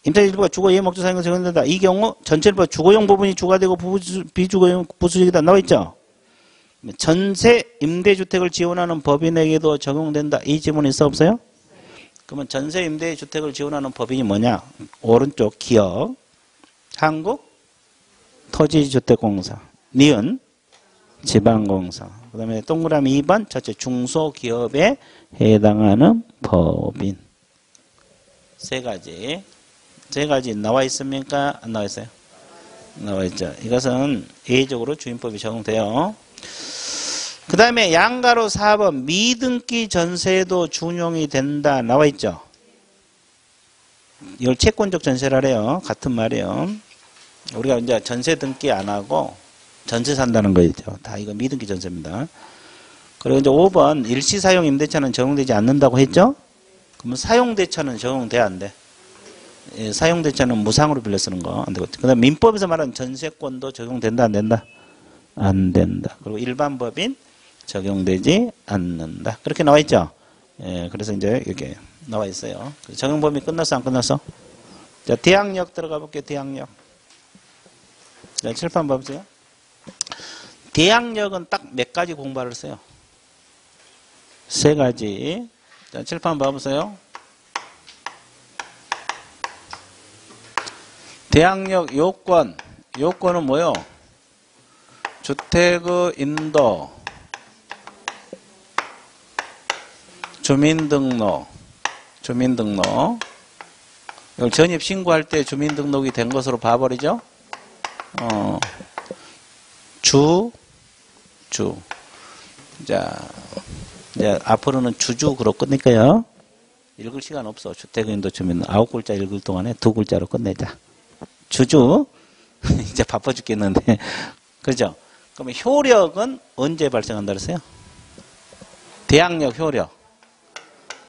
임차차 일부가 주거 예목적 사용에 적용된다. 이 경우 전체 일부가 주거용 부분이 주가 되고 비주거용 부수적이다. 나와 있죠. 전세 임대주택을 지원하는 법인에게도 적용된다. 이 지문 있어 없어요? 그러면 전세 임대주택을 지원하는 법인이 뭐냐? 오른쪽 기업, 한국토지주택공사, 니은 지방공사. 그 다음에 동그라미 2번 첫째 중소기업에 해당하는 법인. 세 가지 나와 있습니까? 안 나와 있어요? 나와 있죠. 이것은 예외적으로 주임법이 적용돼요. 그 다음에 양가로 4번 미등기 전세도 준용이 된다. 나와 있죠. 이걸 채권적 전세라래요. 같은 말이에요. 우리가 이제 전세 등기 안 하고 전세 산다는 거죠. 다 이거 미등기 전세입니다. 그리고 이제 5번 일시사용 임대차는 적용되지 않는다고 했죠. 그러면 사용대차는 적용돼 안 돼? 예, 사용대차는 무상으로 빌려 쓰는 거 안 되고. 그 다음 민법에서 말하는 전세권도 적용된다 안 된다? 안 된다. 그리고 일반 법인 적용되지 않는다. 그렇게 나와 있죠. 예, 그래서 이제 이렇게 나와 있어요. 적용 범위 끝났어 안 끝났어? 자, 대항력 들어가 볼게요. 대항력. 자, 칠판 봐보세요. 대항력은 딱 몇 가지 공부를 써요? 세 가지. 자, 칠판 봐보세요. 대항력 요건은 뭐요? 주택의 인도, 주민등록. 이걸 전입 신고할 때 주민등록이 된 것으로 봐버리죠? 주. 자, 이제 앞으로는 주주로 끝낼까요? 읽을 시간 없어. 주택인도 주민 9글자 읽을 동안에 2글자로 끝내자. 주주. 이제 바빠 죽겠는데. 그죠? 그러면 효력은 언제 발생한다 그랬어요? 대항력 효력.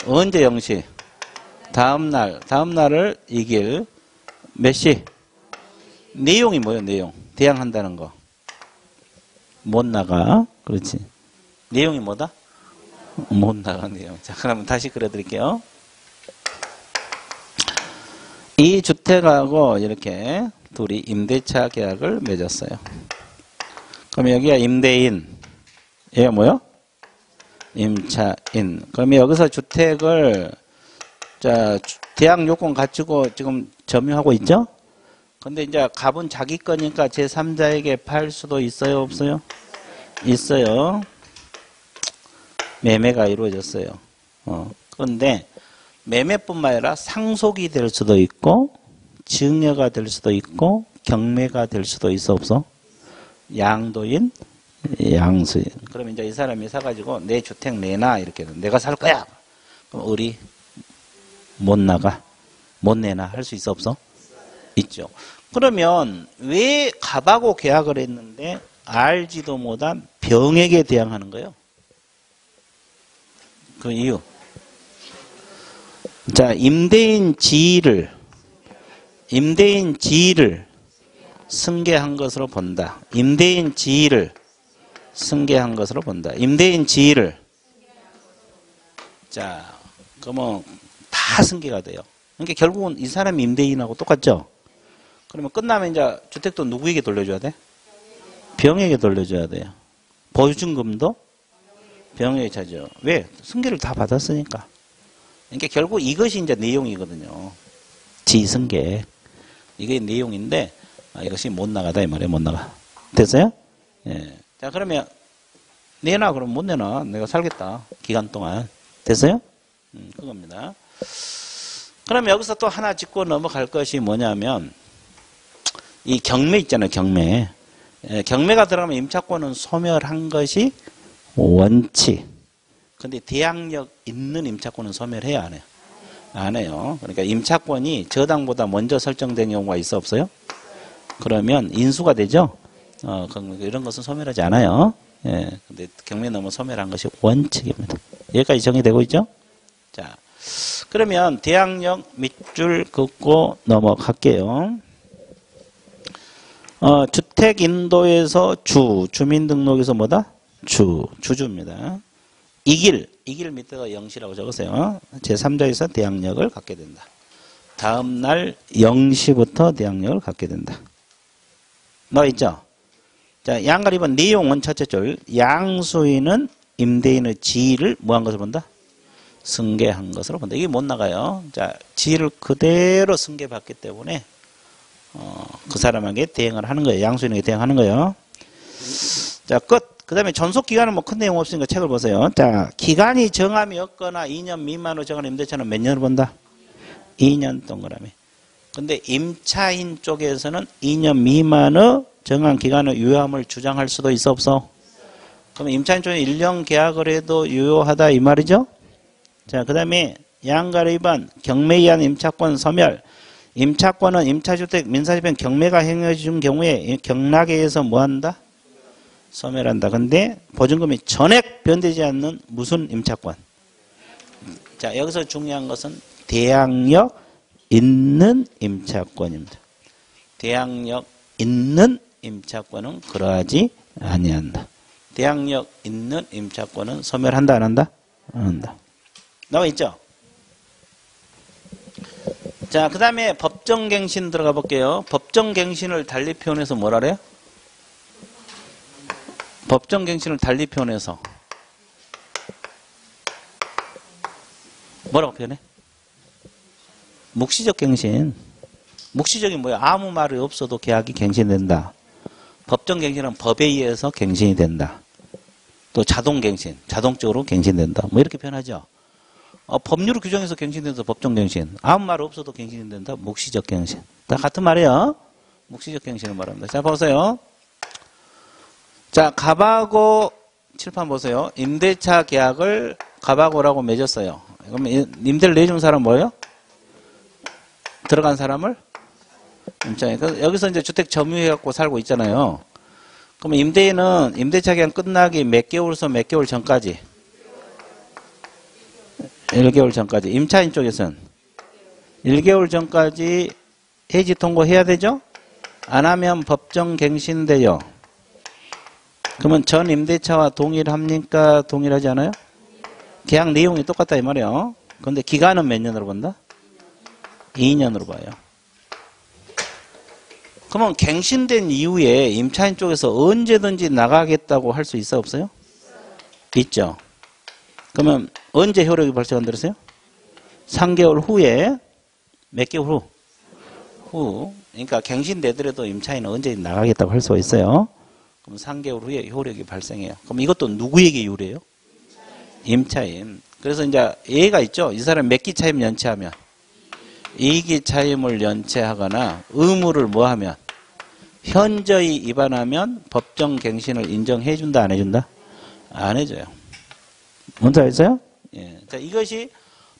언제 0시? 다음날을 이길 몇 시? 내용이 뭐예요, 내용? 대항한다는 거. 못 나가. 그렇지. 내용이 뭐다? 못 나가, 내용. 자, 그러면 다시 그려드릴게요. 이 주택하고 이렇게 둘이 임대차 계약을 맺었어요. 그럼 여기가 임대인. 얘가 뭐요? 임차인. 그럼 여기서 주택을, 자, 대항 요건 갖추고 지금 점유하고 있죠? 근데 이제 갑은 자기 거니까 제3자에게 팔 수도 있어요, 없어요? 있어요. 매매가 이루어졌어요. 그런데 매매뿐만 아니라 상속이 될 수도 있고, 증여가 될 수도 있고, 경매가 될 수도 있어, 없어? 양도인, 양수인. 그럼 이제 이 사람이 사가지고 내 주택 내놔 이렇게 내가 살 거야. 그럼 우리 못 나가, 못 내놔 할 수 있어, 없어? 있죠. 그러면 왜 갑하고 계약을 했는데 알지도 못한 병에게 대항하는 거예요? 그 이유. 자, 임대인 지위를 승계한 것으로 본다. 임대인 지위를 승계한 것으로 본다. 임대인 지위를. 자, 그러면 다 승계가 돼요. 그러니까 결국은 이 사람이 임대인하고 똑같죠? 그러면 끝나면 이제 주택도 누구에게 돌려줘야 돼? 병에게 돌려줘야 돼요. 보증금도 병에게 차죠. 왜? 승계를 다 받았으니까. 그러니까 결국 이것이 이제 내용이거든요. 지승계. 이게 내용인데, 이것이 못 나가다, 이 말이에요. 못 나가. 됐어요? 예. 자, 그러면, 내놔. 그럼 못 내놔. 내가 살겠다. 기간 동안. 됐어요? 그겁니다. 그럼 여기서 또 하나 짚고 넘어갈 것이 뭐냐면, 이 경매 있잖아요. 경매. 예, 경매가 들어가면 임차권은 소멸한 것이 원칙. 근데 대항력 있는 임차권은 소멸해야 안 해요? 안 해요. 그러니까 임차권이 저당보다 먼저 설정된 경우가 있어 없어요? 그러면 인수가 되죠? 이런 것은 소멸하지 않아요. 예. 근데 경매 넘어 소멸한 것이 원칙입니다. 여기까지 정리되고 있죠? 자, 그러면 대항력 밑줄 긋고 넘어갈게요. 주택 인도에서 주민등록에서 뭐다? 주주입니다. 이길 밑에가 영시라고 적으세요. 제3자에서 대항력을 갖게 된다. 다음날 0시부터 대항력을 갖게 된다. 나와 있죠? 자, 양가 2번 내용은 첫째 줄. 양수인은 임대인의 지위를 뭐한 것을 본다? 승계한 것으로 본다. 이게 못 나가요. 자, 지위를 그대로 승계받기 때문에 그 사람에게 대행을 하는 거예요. 양수인에게 대행하는 거예요. 자, 끝. 그 다음에 존속기간은 뭐 큰 내용 없으니까 책을 보세요. 자, 기간이 정함이 없거나 2년 미만으로 정한 임대차는 몇 년을 본다? 2년 동그라미. 근데 임차인 쪽에서는 2년 미만의 정한 기간의 유효함을 주장할 수도 있어 없어? 그럼 임차인 쪽에 1년 계약을 해도 유효하다 이 말이죠? 자, 그 다음에 양가로 2번 경매에 의한 임차권 소멸. 임차권은 임차주택 민사집행 경매가 행해 준 경우에 경락에서 뭐한다? 소멸한다. 근데 보증금이 전액 변되지 않는 무슨 임차권? 자, 여기서 중요한 것은 대항력 있는 임차권입니다. 대항력 있는 임차권은 그러하지 아니한다. 대항력 있는 임차권은 소멸한다 안 한다? 안 한다. 나와 있죠? 자, 그 다음에 법정갱신 들어가 볼게요. 법정갱신을 달리 표현해서 뭐라 그래요? 법정갱신을 달리 표현해서 뭐라고 표현해? 묵시적 갱신. 묵시적이 뭐야? 아무 말이 없어도 계약이 갱신된다. 법정갱신은 법에 의해서 갱신이 된다. 또 자동갱신, 자동적으로 갱신된다. 뭐 이렇게 표현하죠. 법률을 규정해서 갱신된다. 법정갱신. 아무 말 없어도 갱신이 된다. 묵시적 갱신. 다 같은 말이에요. 묵시적 갱신을 말합니다. 자, 보세요. 자, 갑하고 칠판 보세요. 임대차 계약을 갑하고라고 맺었어요. 그러면 임대를 내준 사람 뭐예요? 들어간 사람을? 임차인. 여기서 이제 주택 점유해갖고 살고 있잖아요. 그러면 임대인은 임대차 계약 끝나기 몇 개월서 몇 개월 전까지? 1개월 전까지. 임차인 쪽에서는 1개월 전까지 해지 통고해야 되죠? 안 하면 법정 갱신돼요. 그러면 전 임대차와 동일합니까? 동일하지 않아요? 계약 내용이 똑같다 이 말이에요. 그런데 기간은 몇 년으로 본다? 2년으로 봐요. 그러면 갱신된 이후에 임차인 쪽에서 언제든지 나가겠다고 할 수 있어 없어요? 있죠. 그러면 언제 효력이 발생한다랬어요? 3개월 후에 몇 개월 후? 후. 그러니까 갱신되더라도 임차인은 언제든지 나가겠다고 할 수가 있어요. 그럼 3개월 후에 효력이 발생해요. 그럼 이것도 누구에게 유리해요? 임차인. 그래서 이제 예가 있죠. 이 사람 몇 기 차임 연체하면? 2기 차임을 연체하거나 의무를 뭐하면? 현저히 위반하면 법정 갱신을 인정해 준다 안 해준다? 안 해줘요. 뭔지 알겠어요? 예. 자, 이것이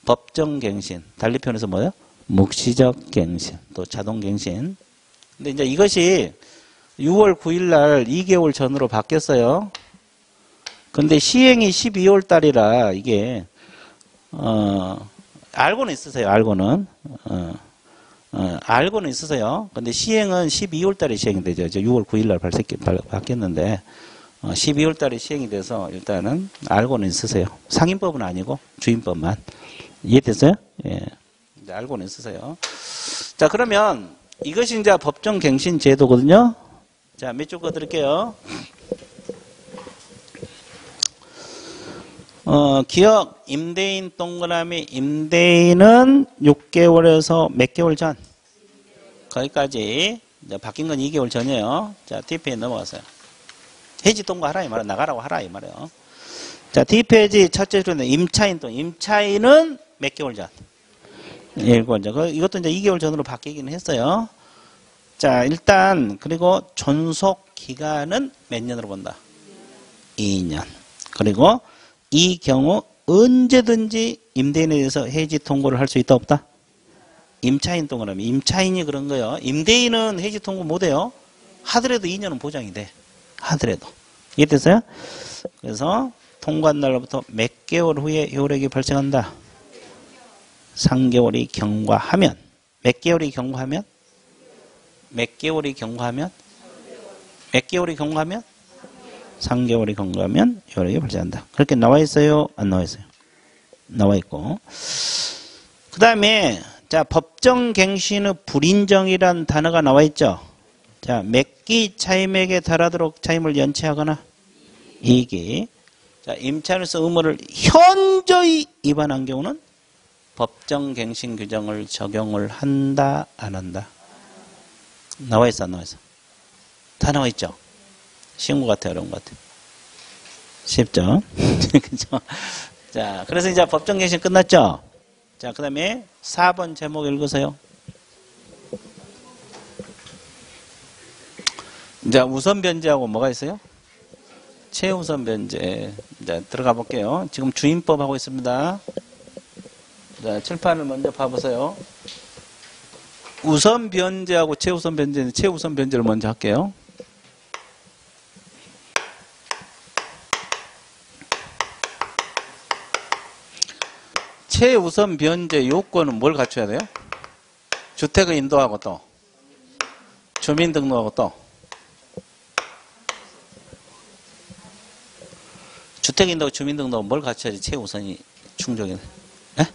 법정 갱신. 달리 표현해서 뭐예요? 묵시적 갱신. 또 자동 갱신. 근데 이제 이것이 6월 9일 날 2개월 전으로 바뀌었어요. 근데 시행이 12월 달이라 이게 알고는 있으세요. 알고는 알고는 있으세요. 근데 시행은 12월 달에 시행이 되죠. 이제 6월 9일 날 바뀌었는데 12월 달에 시행이 돼서 일단은 알고는 있으세요. 상임법은 아니고 주임법만. 이해됐어요? 예. 이제 알고는 있으세요. 자, 그러면 이것이 이제 법정 갱신 제도거든요. 자, 몇 줄 꺼드릴게요. 기억, 임대인 동그라미, 임대인은 6개월에서 몇 개월 전? 거기까지. 이제 바뀐 건 2개월 전이에요. 자, D페이지 넘어가세요. 해지 통과하라 이 말이에요. 나가라고 하라 이 말이에요. 자, D페이지 첫째 줄에 임차인 동, 임차인은 몇 개월 전? 1개월 전. 이것도 이제 2개월 전으로 바뀌기는 했어요. 자, 일단, 그리고 존속 기간은 몇 년으로 본다? 2년. 그리고 이 경우 언제든지 임대인에 대해서 해지 통고를 할 수 있다 없다? 임차인 동그라미. 임차인이 그런 거예요. 임대인은 해지 통고 못해요. 하더라도 2년은 보장이 돼. 하더라도. 이해됐어요? 그래서 통과한 날로부터 몇 개월 후에 효력이 발생한다? 3개월이 경과하면. 몇 개월이 경과하면? 몇 개월이 경과하면? 몇 개월이 경과하면? 3개월이 경과하면 효력이 발생한다. 그렇게 나와 있어요? 안 나와 있어요? 나와 있고. 그 다음에 자, 법정갱신의 불인정이란 단어가 나와 있죠? 자, 몇 기 차임액에 달하도록 차임을 연체하거나 2기. 자, 임차인으로서 의무를 현저히 위반한 경우는 법정갱신 규정을 적용을 한다, 안 한다? 나와 있어, 안 나와 있어? 다 나와 있죠? 쉬운 것 같아, 어려운 것 같아? 쉽죠? 그죠? 자, 그래서 이제 법정갱신 끝났죠? 자, 그 다음에 4번 제목 읽으세요. 자, 우선 변제하고 뭐가 있어요? 최우선 변제. 자, 들어가 볼게요. 지금 주임법 하고 있습니다. 자, 칠판을 먼저 봐보세요. 우선 변제하고 최우선 변제는 최우선 변제를 먼저 할게요. 최우선 변제 요건은 뭘 갖춰야 돼요? 주택을 인도하고 또 주민등록하고 또 주택인도하고 주민등록은 뭘 갖춰야지 최우선이 충족이 돼?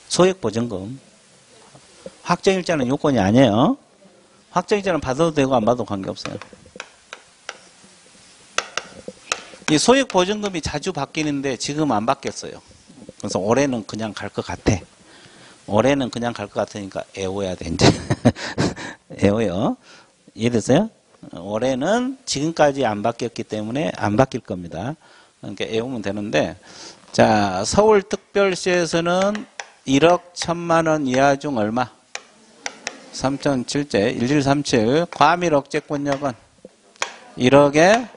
소액보증금. 확정일자는 요건이 아니에요. 확정일자는 받아도 되고 안 받아도 관계없어요. 이 소액보증금이 자주 바뀌는데 지금 안 바뀌었어요. 그래서 올해는 그냥 갈 것 같아. 올해는 그냥 갈 것 같으니까 애워야 돼, 이제. 애워요. 이해됐어요? 올해는 지금까지 안 바뀌었기 때문에 안 바뀔 겁니다. 그러니까 애우면 되는데, 자, 서울특별시에서는 1억 1,000만 원 이하 중 얼마? 3,007제, 1137. 과밀억제권력은 1억에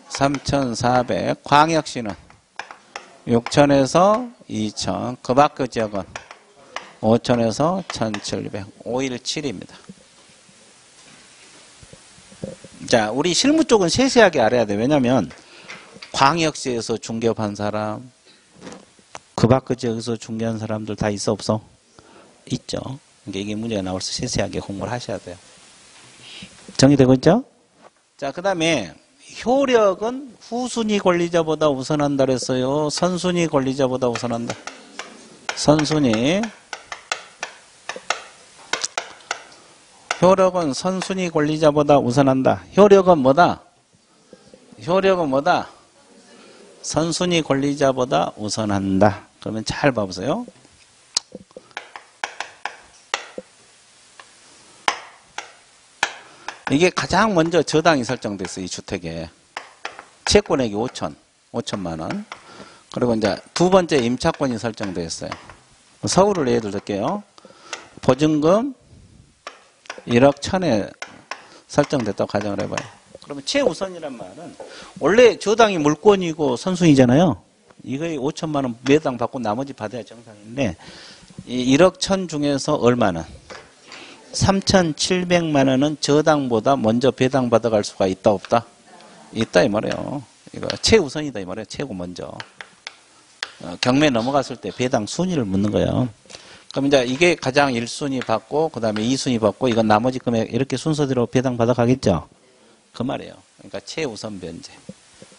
3,400. 광역시는 6,000에서 2,000. 그 밖의 지역은 5,000에서 1,700. 517입니다. 자, 우리 실무 쪽은 세세하게 알아야 돼. 왜냐면 광역시에서 중개업한 사람, 그 밖의 지역에서 중개한 사람들 다 있어 없어? 있죠. 그러니까 이게 문제가 나올 때 세세하게 공부를 하셔야 돼요. 정리되고 있죠? 자, 그 다음에 효력은 후순위 권리자보다 우선한다 그랬어요. 선순위 권리자보다 우선한다. 선순위. 효력은 선순위 권리자보다 우선한다. 효력은 뭐다? 효력은 뭐다? 선순위 권리자보다 우선한다. 그러면 잘 봐보세요. 이게 가장 먼저 저당이 설정됐어요. 이 주택에. 채권액이 5천만 원. 그리고 이제 두 번째 임차권이 설정되어 있어요. 서울을 예를 들게요. 보증금 1억 1,000에 설정됐다고 가정을 해봐요. 그러면 최우선이란 말은 원래 저당이 물권이고 선순위잖아요. 이거에 5천만 원 매당 받고 나머지 받아야 정상인데 이 1억 1,000 중에서 얼마는? 3,700만 원은 저당보다 먼저 배당 받아갈 수가 있다 없다? 있다 이 말이에요. 이거 최우선이다 이 말이에요. 최고 먼저. 경매 넘어갔을 때 배당 순위를 묻는 거예요. 그럼 이제 이게 가장 1순위 받고 그 다음에 2순위 받고 이건 나머지 금액 이렇게 순서대로 배당 받아가겠죠? 그 말이에요. 그러니까 최우선 변제.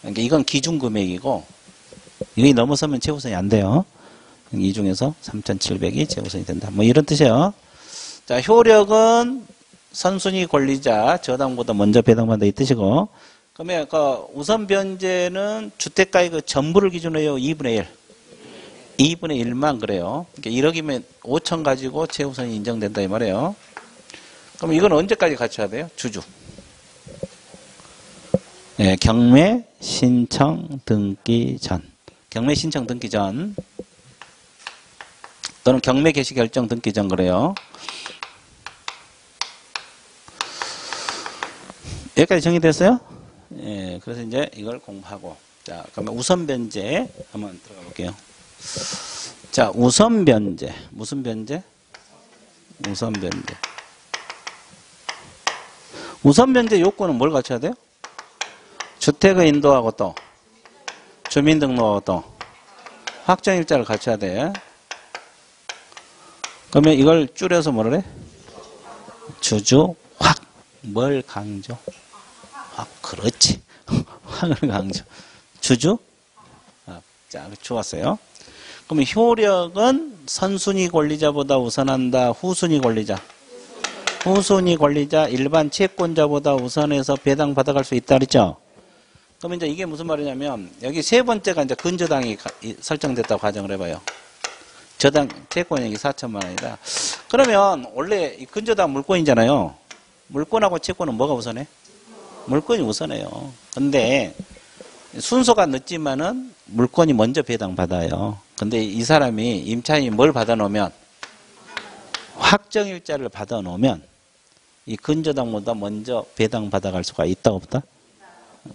그러니까 이건 기준 금액이고 이게 넘어서면 최우선이 안 돼요. 이 중에서 3,700이 최우선이 된다. 뭐 이런 뜻이에요. 자, 효력은 선순위 권리자 저당보다 먼저 배당받는다 이 뜻이고 그러면 그 우선 변제는 주택가의 그 전부를 기준으로 해요. 2분의 1. 2분의 1만 그래요. 그러니까 1억이면 5천 가지고 최우선이 인정된다 이 말이에요. 그럼 이건 언제까지 갖춰야 돼요? 주주. 네, 경매 신청 등기 전. 경매 신청 등기 전. 또는 경매 개시 결정 등기 전 그래요. 여기까지 정리됐어요? 예, 그래서 이제 이걸 공부하고. 자, 그러면 우선 변제 한번 들어가 볼게요. 자, 우선 변제. 무슨 변제? 우선 변제. 우선 변제 요건은 뭘 갖춰야 돼요? 주택을 인도하고 또 주민등록하고 또 확정일자를 갖춰야 돼. 그러면 이걸 줄여서 뭐라 그래? 주주 확. 뭘 강조? 아, 그렇지. 확을 강조. 주주? 아, 자, 좋았어요. 그러면 효력은 선순위 권리자보다 우선한다. 후순위 권리자. 후순위 권리자 일반 채권자보다 우선해서 배당 받아갈 수 있다 그랬죠? 그러면 이제 이게 무슨 말이냐면 여기 세 번째가 이제 근저당이 설정됐다고 가정을 해봐요. 저당 채권액이 4천만 원이다. 그러면 원래 이 근저당 물권이잖아요. 물권하고 채권은 뭐가 우선해? 물권이 우선해요. 근데 순서가 늦지만은 물권이 먼저 배당받아요. 근데 이 사람이 임차인이 뭘 받아놓으면 확정일자를 받아놓으면 이 근저당보다 먼저 배당받아갈 수가 있다 없다?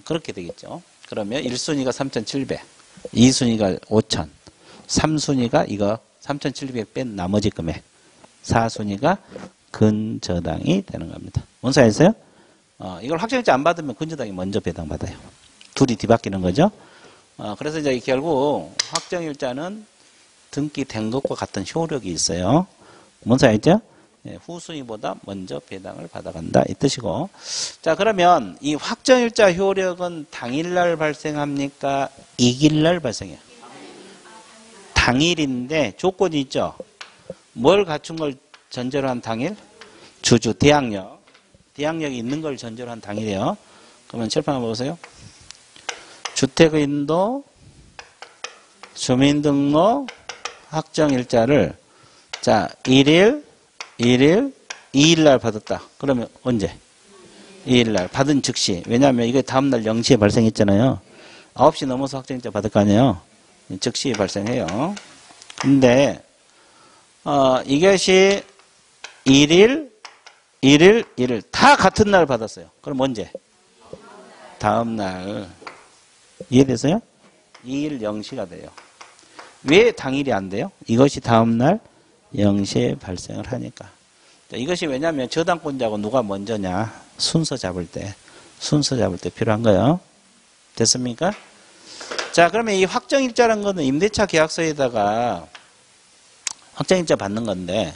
그렇게 되겠죠. 그러면 1순위가 3,700, 2순위가 5,000, 3순위가 이거 3,700 뺀 나머지 금액, 4순위가 근저당이 되는 겁니다. 뭔 소리였어요? 이걸 확정일자 안 받으면 근저당이 먼저 배당받아요. 둘이 뒤바뀌는 거죠. 그래서 이제 결국 확정일자는 등기된 것과 같은 효력이 있어요. 뭔 소리였죠? 후순위보다 먼저 배당을 받아간다 이 뜻이고. 자, 그러면 이 확정일자 효력은 당일날 발생합니까? 이길날 발생해요. 당일인데 조건이 있죠. 뭘 갖춘 걸 전제로 한 당일? 주주, 대항력. 대항력이 있는 걸 전제로 한 당일이에요. 그러면 칠판 한번 보세요. 주택인도, 주민등록, 확정일자를 자 1일, 2일날 받았다. 그러면 언제? 2일날 받은 즉시. 왜냐하면 이게 다음날 0시에 발생했잖아요. 9시 넘어서 확정일자 받을 거 아니에요. 즉시 발생해요. 근데 이것이 1일 다 같은 날 받았어요. 그럼 언제? 다음날. 이해됐어요? 2일 0시가 돼요. 왜 당일이 안 돼요? 이것이 다음날 0시에 발생을 하니까. 이것이 왜냐하면 저당권자하고 누가 먼저냐? 순서 잡을 때 필요한 거예요. 됐습니까? 자, 그러면 이 확정일자라는 거는 임대차 계약서에다가 확정일자 받는 건데,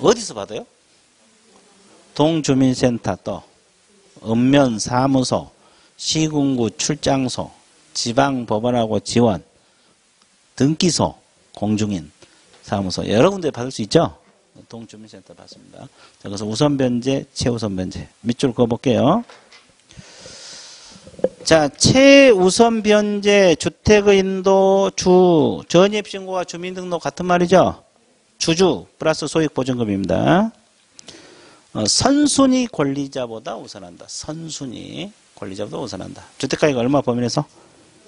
어디서 받아요? 동주민센터 또, 읍면사무소, 시군구 출장소, 지방법원하고 지원, 등기소, 공중인, 사무소, 여러 군데 받을 수 있죠? 동주민센터 받습니다. 자, 그래서 우선 변제, 최우선 변제. 밑줄 그어볼게요. 자, 최우선 변제, 주택의 인도, 전입신고와 주민등록 같은 말이죠? 주주 플러스 소액보증금입니다. 선순위 권리자보다 우선한다. 선순위 권리자보다 우선한다. 주택가액 얼마 범위에서?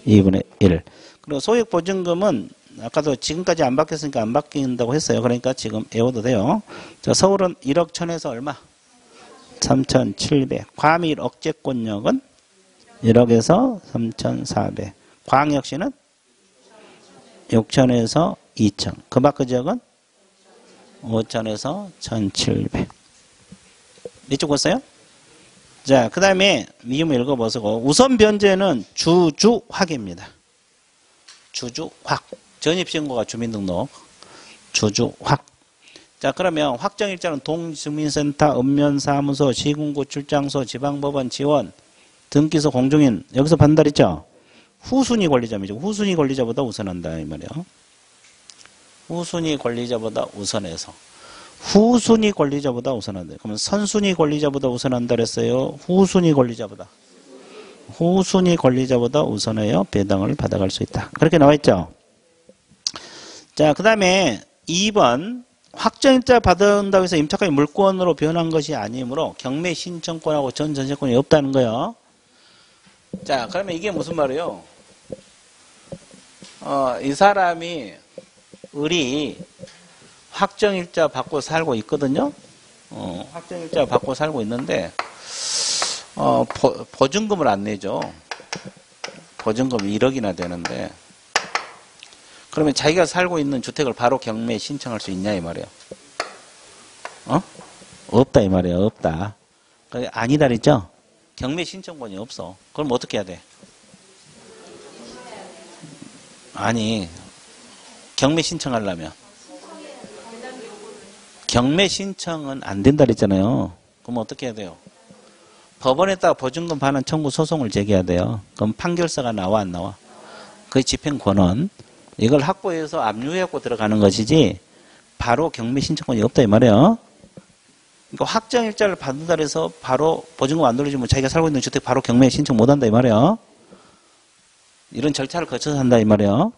2분의 1. 그리고 소액보증금은 아까도 지금까지 안 바뀌었으니까 안 바뀐다고 했어요. 그러니까 지금 외워도 돼요. 자, 서울은 1억 1천에서 얼마? 3,700. 과밀 억제권역은 1억에서 3,400. 광역시는 6천에서 2천. 그 밖의 지역은 5천에서 1,700. 이쪽 보세요. 자, 그 다음에 미음 읽어보시고 우선 변제는 주주확입니다. 주주확. 전입신고가 주민등록. 주주확. 자, 그러면 확정일자는 동주민센터, 읍면사무소, 시군구 출장소, 지방법원 지원, 등기소 공중인 여기서 반달했죠? 후순위 권리자이죠. 후순위 권리자보다 우선한다 이 말이에요. 후순위 권리자보다 우선해서. 후순위 권리자보다 우선한다. 그러면 선순위 권리자보다 우선한다 그랬어요. 후순위 권리자보다. 후순위 권리자보다 우선해요. 배당을 받아갈 수 있다. 그렇게 나와 있죠. 자, 그 다음에 2번 확정일자 받은다고 해서 임차권이 물권으로 변한 것이 아니므로 경매 신청권하고 전전세권이 없다는 거예요. 자, 그러면 이게 무슨 말이에요? 이 사람이 을이 확정일자 받고 살고 있거든요. 확정일자 받고 살고 있는데 보증금을 안 내죠. 보증금이 1억이나 되는데 그러면 자기가 살고 있는 주택을 바로 경매에 신청할 수 있냐 이 말이에요. 없다 이 말이에요. 없다. 아니다 그랬죠? 경매 신청권이 없어. 그럼 어떻게 해야 돼? 아니, 경매 신청하려면 경매 신청은 안 된다 그랬잖아요. 그럼 어떻게 해야 돼요? 법원에다가 보증금 반환 청구 소송을 제기해야 돼요. 그럼 판결서가 나와 안 나와? 그 집행권은 이걸 확보해서 압류해갖고 들어가는 것이지 바로 경매 신청권이 없다 이 말이에요. 그러니까 확정일자를 받는다 해서 바로 보증금 안 돌려주면 자기가 살고 있는 주택 바로 경매 신청 못 한다 이 말이에요. 이런 절차를 거쳐서 한다 이 말이에요.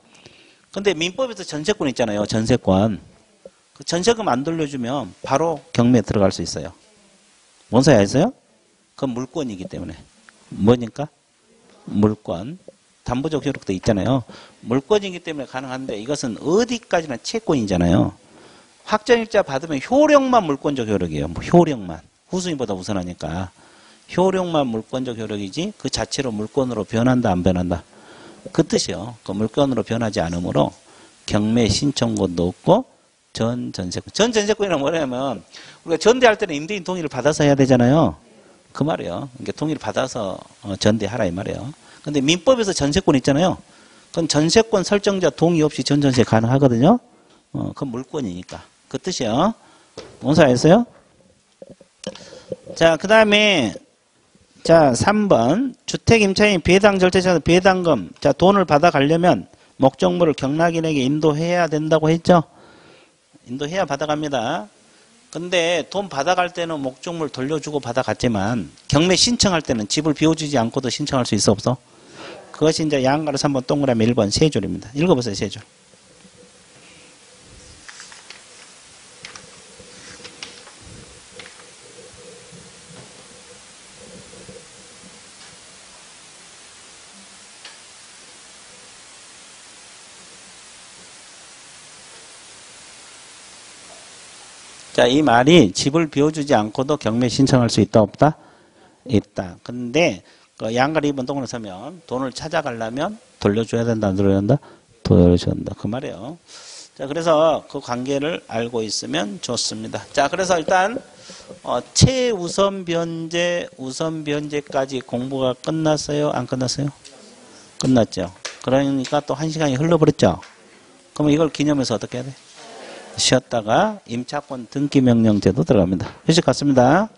근데 민법에서 전세권 있잖아요. 전세권. 그 전세금 안 돌려주면 바로 경매에 들어갈 수 있어요. 뭔 소리 아세요? 그건 물권이기 때문에. 뭐니까? 물권. 담보적 효력도 있잖아요. 물권이기 때문에 가능한데 이것은 어디까지나 채권이잖아요. 확정일자 받으면 효력만 물권적 효력이에요. 뭐 효력만. 후수인보다 우선하니까. 효력만 물권적 효력이지 그 자체로 물권으로 변한다 안 변한다. 그 뜻이요. 그 물권으로 변하지 않으므로 경매 신청권도 없고 전전세권. 전전세권이란 뭐냐면 우리가 전대할 때는 임대인 동의를 받아서 해야 되잖아요. 그 말이에요. 그러니까 동의를 받아서 전대하라 이 말이에요. 근데 민법에서 전세권 있잖아요. 그건 전세권 설정자 동의 없이 전전세 가능하거든요. 그건 물권이니까. 그 뜻이요. 뭔 소리 아셨어요? 자, 그 다음에 자, 3번. 주택임차인 배당 절차에서 배당금. 자, 돈을 받아가려면 목적물을 경락인에게 인도해야 된다고 했죠? 인도해야 받아갑니다. 근데 돈 받아갈 때는 목적물 돌려주고 받아갔지만 경매 신청할 때는 집을 비워주지 않고도 신청할 수 있어 없어? 그것이 이제 양가로 3번 동그라미 1번 세 줄입니다. 읽어보세요. 세 줄. 자, 이 말이 집을 비워주지 않고도 경매 신청할 수 있다 없다? 있다. 근데 그 양가리 2번 동그라미 서면 돈을 찾아가려면 돌려줘야 된다 안 돌려야 된다? 돌려줘야 된다. 그 말이에요. 자, 그래서 그 관계를 알고 있으면 좋습니다. 자, 그래서 일단 최우선 변제, 우선 변제까지 공부가 끝났어요? 안 끝났어요? 끝났죠. 그러니까 또 1시간이 흘러버렸죠. 그러면 이걸 기념해서 어떻게 해야 돼? 쉬었다가 임차권 등기명령제도 들어갑니다. 휴식 같습니다.